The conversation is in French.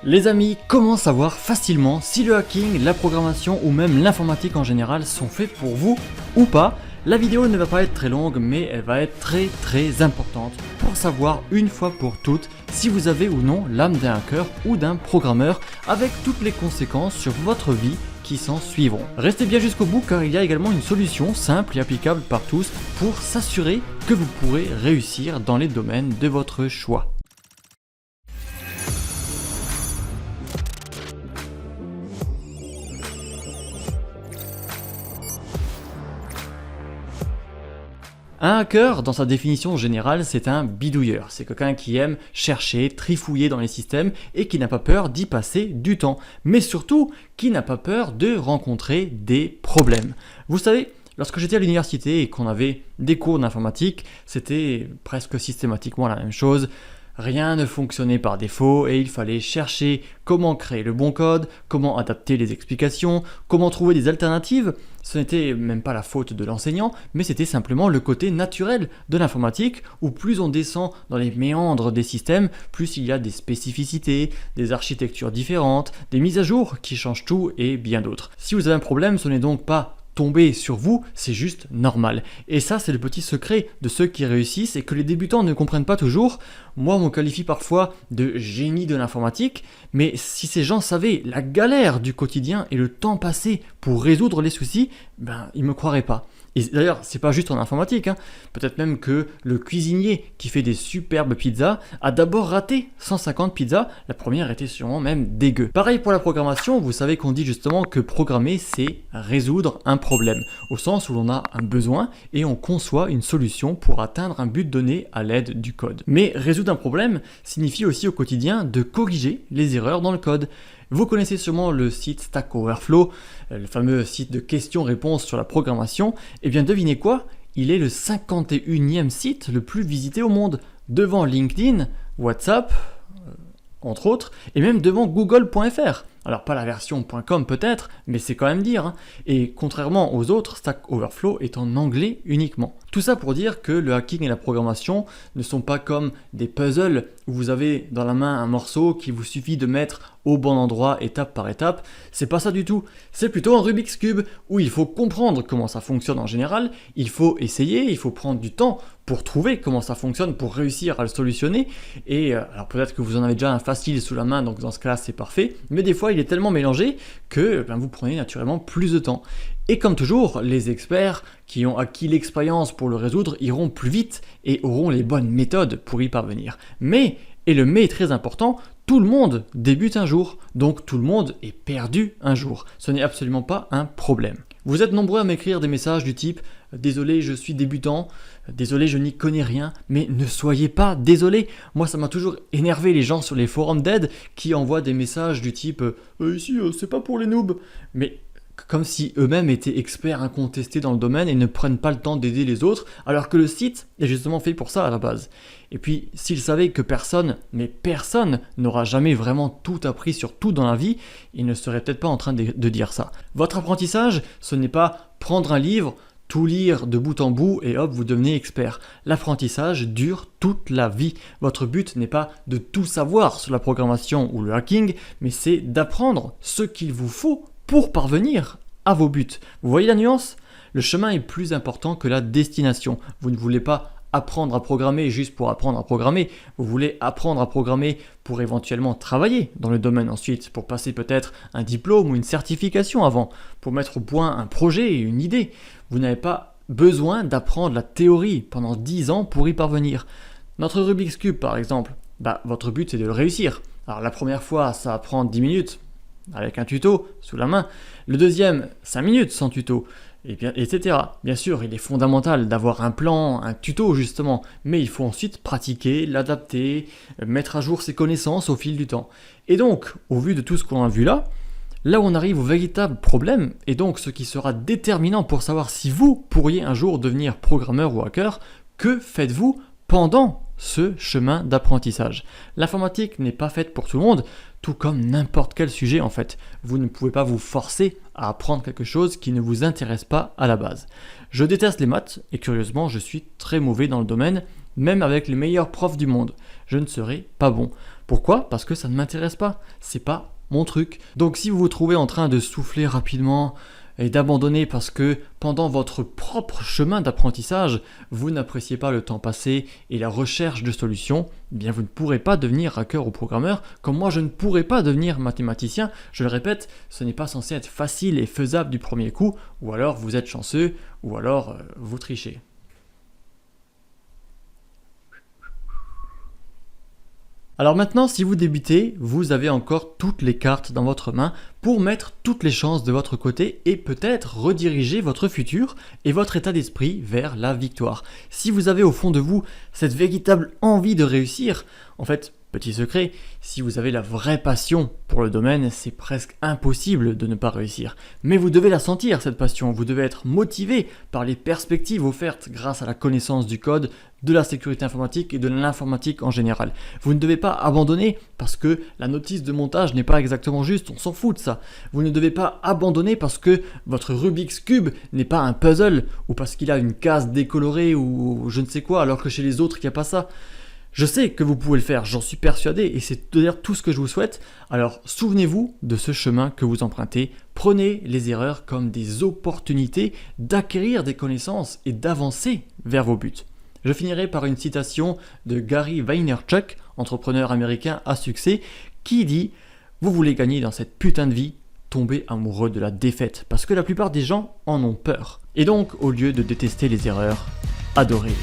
Les amis, comment savoir facilement si le hacking, la programmation ou même l'informatique en général sont faits pour vous ou pas? La vidéo ne va pas être très longue, mais elle va être très importante pour savoir une fois pour toutes si vous avez ou non l'âme d'un hacker ou d'un programmeur, avec toutes les conséquences sur votre vie qui s'en suivront. Restez bien jusqu'au bout car il y a également une solution simple et applicable par tous pour s'assurer que vous pourrez réussir dans les domaines de votre choix. Un hacker, dans sa définition générale, c'est un bidouilleur. C'est quelqu'un qui aime chercher, trifouiller dans les systèmes et qui n'a pas peur d'y passer du temps. Mais surtout, qui n'a pas peur de rencontrer des problèmes. Vous savez, lorsque j'étais à l'université et qu'on avait des cours d'informatique, c'était presque systématiquement la même chose. Rien ne fonctionnait par défaut et il fallait chercher comment créer le bon code, comment adapter les explications, comment trouver des alternatives. Ce n'était même pas la faute de l'enseignant, mais c'était simplement le côté naturel de l'informatique où plus on descend dans les méandres des systèmes, plus il y a des spécificités, des architectures différentes, des mises à jour qui changent tout et bien d'autres. Si vous avez un problème, ce n'est donc pas tomber sur vous, c'est juste normal. Et ça, c'est le petit secret de ceux qui réussissent et que les débutants ne comprennent pas toujours. Moi, on me qualifie parfois de génie de l'informatique, mais si ces gens savaient la galère du quotidien et le temps passé pour résoudre les soucis, ils me croiraient pas. Et d'ailleurs, c'est pas juste en informatique, Peut-être même que le cuisinier qui fait des superbes pizzas a d'abord raté 150 pizzas, la première était sûrement même dégueu. Pareil pour la programmation, vous savez qu'on dit justement que programmer c'est résoudre un problème, au sens où l'on a un besoin et on conçoit une solution pour atteindre un but donné à l'aide du code. Mais résoudre un problème signifie aussi au quotidien de corriger les erreurs dans le code. Vous connaissez sûrement le site Stack Overflow, le fameux site de questions-réponses sur la programmation. Eh bien devinez quoi? Il est le 51e site le plus visité au monde, devant LinkedIn, WhatsApp, entre autres, et même devant Google.fr. Alors pas la version .com peut-être, mais c'est quand même dire. Et contrairement aux autres, Stack Overflow est en anglais uniquement. Tout ça pour dire que le hacking et la programmation ne sont pas comme des puzzles où vous avez dans la main un morceau qu'il vous suffit de mettre au bon endroit étape par étape. C'est pas ça du tout. C'est plutôt un Rubik's Cube où il faut comprendre comment ça fonctionne en général, il faut essayer, il faut prendre du temps pour trouver comment ça fonctionne, pour réussir à le solutionner. Et alors peut-être que vous en avez déjà un facile sous la main, donc dans ce cas-là c'est parfait. Mais des fois il est tellement mélangé que vous prenez naturellement plus de temps. Et comme toujours, les experts qui ont acquis l'expérience pour le résoudre iront plus vite et auront les bonnes méthodes pour y parvenir. Mais, et le mais est très important, tout le monde débute un jour, donc tout le monde est perdu un jour. Ce n'est absolument pas un problème. Vous êtes nombreux à m'écrire des messages du type « Désolé, je suis débutant, désolé, je n'y connais rien », mais ne soyez pas désolé. Moi, ça m'a toujours énervé les gens sur les forums d'aide qui envoient des messages du type « Ici, c'est pas pour les noobs », mais comme si eux-mêmes étaient experts incontestés dans le domaine et ne prennent pas le temps d'aider les autres, alors que le site est justement fait pour ça à la base. Et puis, s'ils savaient que personne, mais personne, n'aura jamais vraiment tout appris sur tout dans la vie, ils ne seraient peut-être pas en train de dire ça. Votre apprentissage, ce n'est pas prendre un livre, tout lire de bout en bout et hop, vous devenez expert. L'apprentissage dure toute la vie. Votre but n'est pas de tout savoir sur la programmation ou le hacking, mais c'est d'apprendre ce qu'il vous faut pour parvenir à vos buts. Vous voyez la nuance? Le chemin est plus important que la destination. Vous ne voulez pas apprendre à programmer juste pour apprendre à programmer. Vous voulez apprendre à programmer pour éventuellement travailler dans le domaine ensuite, pour passer peut-être un diplôme ou une certification avant, pour mettre au point un projet et une idée. Vous n'avez pas besoin d'apprendre la théorie pendant 10 ans pour y parvenir. Notre Rubik's Cube par exemple, votre but c'est de le réussir. Alors la première fois ça va prendre 10 minutes, avec un tuto sous la main. Le deuxième, 5 minutes sans tuto, et bien, etc. Bien sûr, il est fondamental d'avoir un plan, un tuto justement, mais il faut ensuite pratiquer, l'adapter, mettre à jour ses connaissances au fil du temps. Et donc, au vu de tout ce qu'on a vu là où on arrive au véritable problème, et donc ce qui sera déterminant pour savoir si vous pourriez un jour devenir programmeur ou hacker, que faites-vous pendant ce chemin d'apprentissage? L'informatique n'est pas faite pour tout le monde, tout comme n'importe quel sujet en fait. Vous ne pouvez pas vous forcer à apprendre quelque chose qui ne vous intéresse pas à la base. Je déteste les maths et curieusement je suis très mauvais dans le domaine, même avec les meilleurs profs du monde. Je ne serai pas bon. Pourquoi? Parce que ça ne m'intéresse pas. C'est pas mon truc. Donc si vous vous trouvez en train de souffler rapidement et d'abandonner parce que pendant votre propre chemin d'apprentissage, vous n'appréciez pas le temps passé et la recherche de solutions, eh bien vous ne pourrez pas devenir hacker ou programmeur, comme moi je ne pourrais pas devenir mathématicien. Je le répète, ce n'est pas censé être facile et faisable du premier coup, ou alors vous êtes chanceux, ou alors vous trichez. Alors maintenant, si vous débutez, vous avez encore toutes les cartes dans votre main pour mettre toutes les chances de votre côté et peut-être rediriger votre futur et votre état d'esprit vers la victoire. Si vous avez au fond de vous cette véritable envie de réussir, en fait, petit secret, si vous avez la vraie passion pour le domaine, c'est presque impossible de ne pas réussir. Mais vous devez la sentir, cette passion, vous devez être motivé par les perspectives offertes grâce à la connaissance du code, de la sécurité informatique et de l'informatique en général. Vous ne devez pas abandonner parce que la notice de montage n'est pas exactement juste, on s'en fout de ça. Vous ne devez pas abandonner parce que votre Rubik's Cube n'est pas un puzzle ou parce qu'il a une case décolorée ou je ne sais quoi alors que chez les autres il n'y a pas ça. Je sais que vous pouvez le faire, j'en suis persuadé et c'est d'ailleurs tout ce que je vous souhaite. Alors souvenez-vous de ce chemin que vous empruntez, prenez les erreurs comme des opportunités d'acquérir des connaissances et d'avancer vers vos buts. Je finirai par une citation de Gary Vaynerchuk, entrepreneur américain à succès, qui dit « Vous voulez gagner dans cette putain de vie, tombez amoureux de la défaite, parce que la plupart des gens en ont peur. Et donc, au lieu de détester les erreurs, adorez-les. »